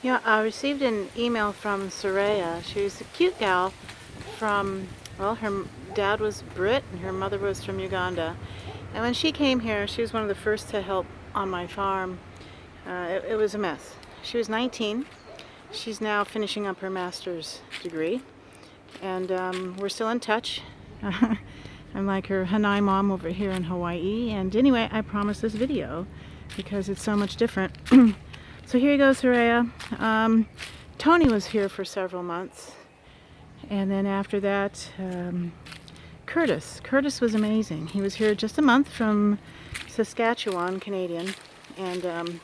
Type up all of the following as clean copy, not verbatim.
Yeah, I received an email from Suraya. She's a cute gal from, well, her dad was Brit and her mother was from Uganda. And when she came here, she was one of the first to help on my farm. It was a mess. She was 19. She's now finishing up her master's degree. And we're still in touch. I'm like her Hanai mom over here in Hawaii. And anyway, I promised this video because it's so much different. So here you go, Suraya. Tony was here for several months. And then after that, Curtis. Curtis was amazing. He was here just a month from Saskatchewan, Canadian. And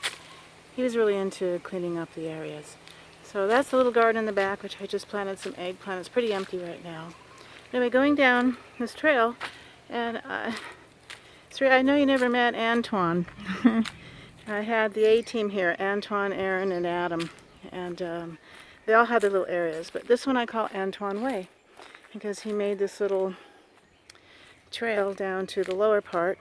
he was really into cleaning up the areas. So that's the little garden in the back, which I just planted some eggplant. It's pretty empty right now. Anyway, going down this trail, and Suraya, I know you never met Antoine. I had the A-team here, Antoine, Aaron, and Adam, and they all had their little areas, but this one I call Antoine Way, because he made this little trail down to the lower part.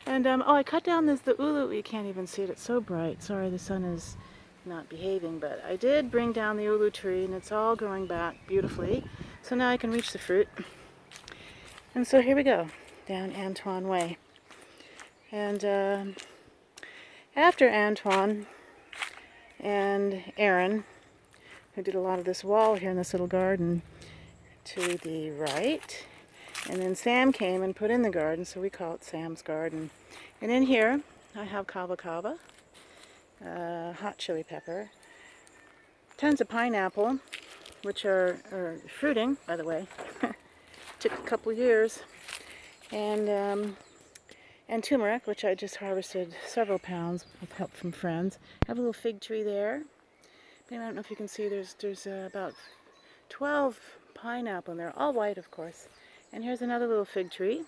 And oh, I cut down the ulu. You can't even see it, it's so bright. Sorry, the sun is not behaving, but I did bring down the ulu tree, and it's all growing back beautifully, so now I can reach the fruit. And so here we go, down Antoine Way. And after Antoine and Aaron, who did a lot of this wall here in this little garden, to the right. And then Sam came and put in the garden, so we call it Sam's garden. And in here, I have kava kava, hot chili pepper, tons of pineapple, which are fruiting, by the way. Took a couple years. And turmeric, which I just harvested several pounds with help from friends. I have a little fig tree there. I don't know if you can see, there's about 12 pineapple in there, all white, of course. And here's another little fig tree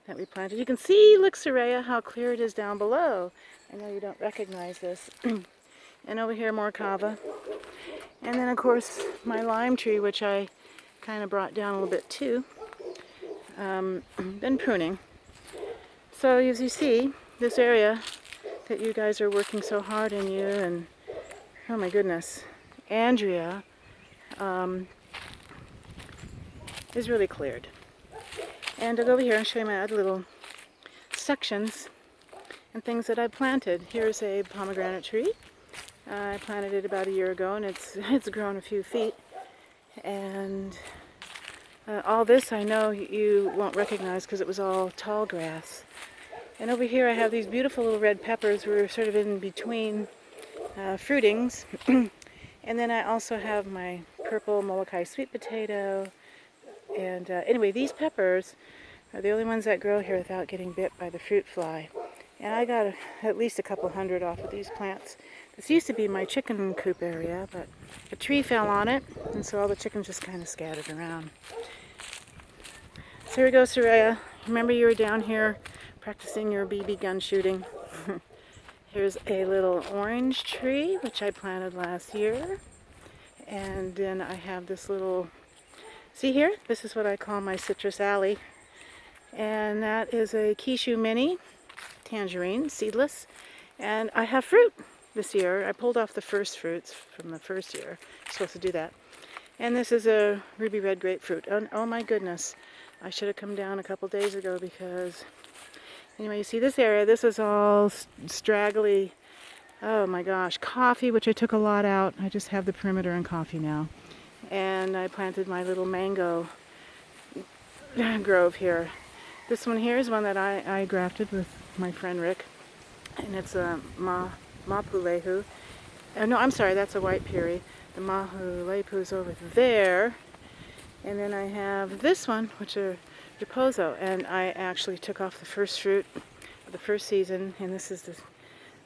that we planted. You can see, look, Suraya, how clear it is down below. I know you don't recognize this. And over here, more kava. And then, of course, my lime tree, which I kind of brought down a little bit too. Been pruning. So as you see, this area that you guys are working so hard in, you and, oh my goodness, Andrea, is really cleared. And I'll go over here and show you my other little sections and things that I planted. Here's a pomegranate tree. I planted it about a year ago, and it's grown a few feet. And all this I know you won't recognize because it was all tall grass. And over here I have these beautiful little red peppers. We're sort of in between fruitings. And then I also have my purple Molokai sweet potato. And anyway, these peppers are the only ones that grow here without getting bit by the fruit fly. And I got at least a couple hundred off of these plants. This used to be my chicken coop area, but a tree fell on it, and so all the chickens just kind of scattered around. So here we go, Suraya. Remember you were down here practicing your BB gun shooting. Here's a little orange tree, which I planted last year. And then I have this little, see here? This is what I call my citrus alley. And that is a Kishu mini, tangerine, seedless. And I have fruit this year. I pulled off the first fruits from the first year. I'm supposed to do that. And this is a ruby red grapefruit. Oh my goodness. I should have come down a couple days ago because, anyway, you see this area, this is all straggly, oh my gosh, coffee, which I took a lot out. I just have the perimeter and coffee now. And I planted my little mango grove here. This one here is one that I grafted with my friend Rick, and it's a mapulehu. No, I'm sorry, that's a white piri. The mapulehu is over there. And then I have this one, which are Reposo, and I actually took off the first fruit of the first season, and this is the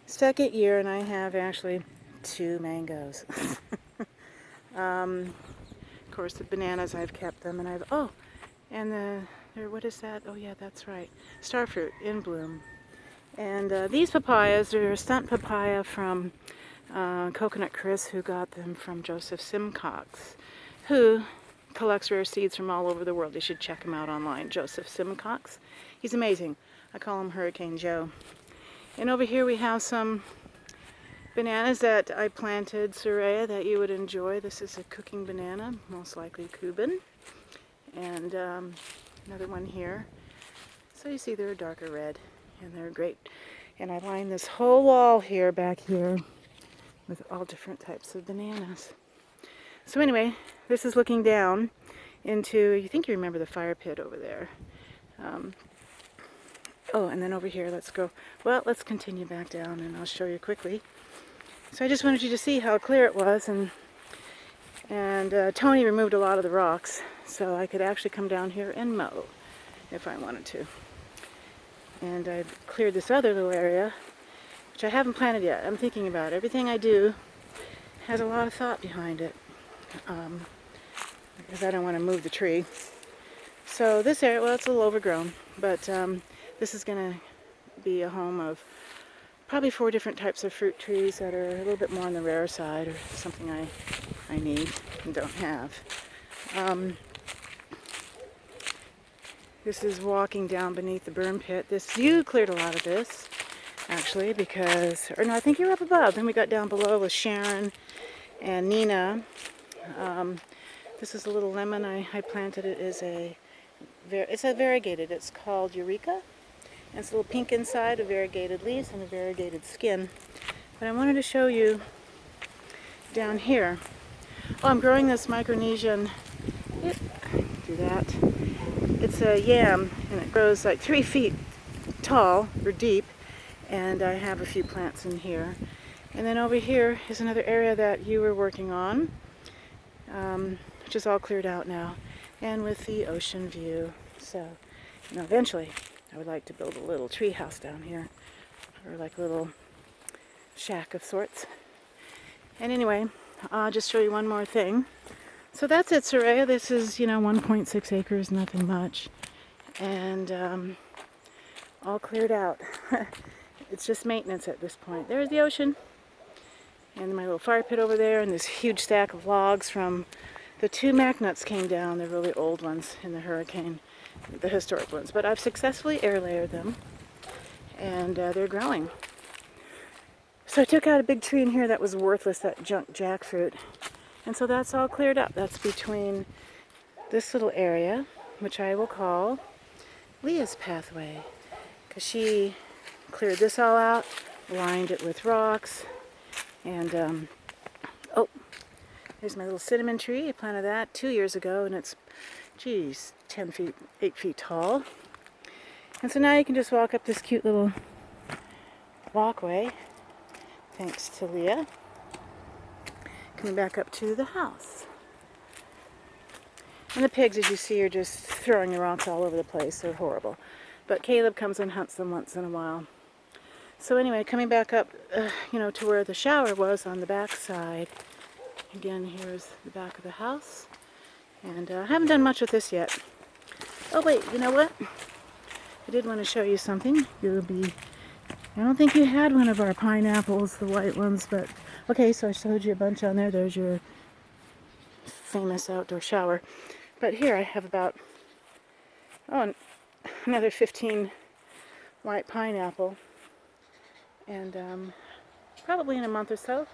second year, and I have actually 2 mangoes. Of course, the bananas, I've kept them, and what is that? Oh yeah, that's right, starfruit in bloom. And these papayas are a stunt papaya from Coconut Chris, who got them from Joseph Simcox, who collects rare seeds from all over the world. You should check him out online, Joseph Simcox. He's amazing. I call him Hurricane Joe. And over here we have some bananas that I planted, Suraya, that you would enjoy. This is a cooking banana, most likely Cuban. And another one here. So you see they're a darker red, and they're great. And I lined this whole wall here, back here, with all different types of bananas. So anyway, this is looking down into, you think you remember the fire pit over there. Oh, and then over here, let's go. Well, let's continue back down, and I'll show you quickly. So I just wanted you to see how clear it was, and Tony removed a lot of the rocks, so I could actually come down here and mow if I wanted to. And I've cleared this other little area, which I haven't planted yet. I'm thinking about it. Everything I do has a lot of thought behind it, because I don't want to move the tree. So this area, well, it's a little overgrown, but this is going to be a home of probably 4 different types of fruit trees that are a little bit more on the rare side, or something I need and don't have. This is walking down beneath the burn pit. You cleared a lot of this, actually, because, or no, I think you were up above. Then we got down below with Sharon and Nina. This is a little lemon I planted. It's a variegated. It's called Eureka. And it's a little pink inside, with variegated leaves and a variegated skin. But I wanted to show you down here. Oh, I'm growing this Micronesian. Do that. It's a yam, and it grows like 3 feet tall or deep. And I have a few plants in here. And then over here is another area that you were working on, which is all cleared out now, and with the ocean view. So, eventually, I would like to build a little tree house down here, or like a little shack of sorts. And anyway, I'll just show you one more thing. So that's it, Suraya. This is, 1.6 acres, nothing much, and all cleared out. It's just maintenance at this point. There's the ocean, and my little fire pit over there, and this huge stack of logs from the 2 MacNuts came down. They're really old ones in the hurricane, the historic ones. But I've successfully air layered them, and they're growing. So I took out a big tree in here that was worthless, that junk jackfruit. And so that's all cleared up. That's between this little area, which I will call Leah's pathway, because she cleared this all out, lined it with rocks, and oh, there's my little cinnamon tree. I planted that 2 years ago, and it's, 10 feet, 8 feet tall. And so now you can just walk up this cute little walkway, thanks to Leah, coming back up to the house. And the pigs, as you see, are just throwing the rocks all over the place. They're horrible. But Caleb comes and hunts them once in a while. So anyway, coming back up, to where the shower was on the back side. Again, here's the back of the house. And I haven't done much with this yet. Oh wait, you know what? I did want to show you something. I don't think you had one of our pineapples, the white ones, but okay, so I showed you a bunch on there. There's your famous outdoor shower. But here I have about, another 15 white pineapple. And probably in a month or so,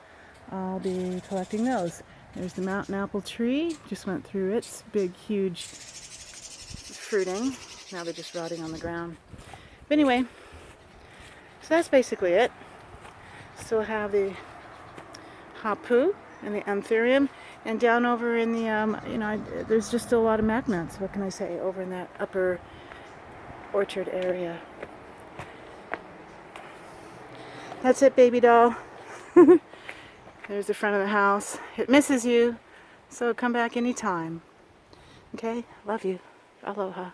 I'll be collecting those. There's the mountain apple tree. Just went through its big, huge fruiting. Now they're just rotting on the ground. But anyway, so that's basically it. Still have the hapu and the anthurium, and down over in the, there's just still a lot of MacNuts. What can I say? Over in that upper orchard area. That's it, baby doll. There's the front of the house. It misses you, so come back anytime. Okay? Love you. Aloha.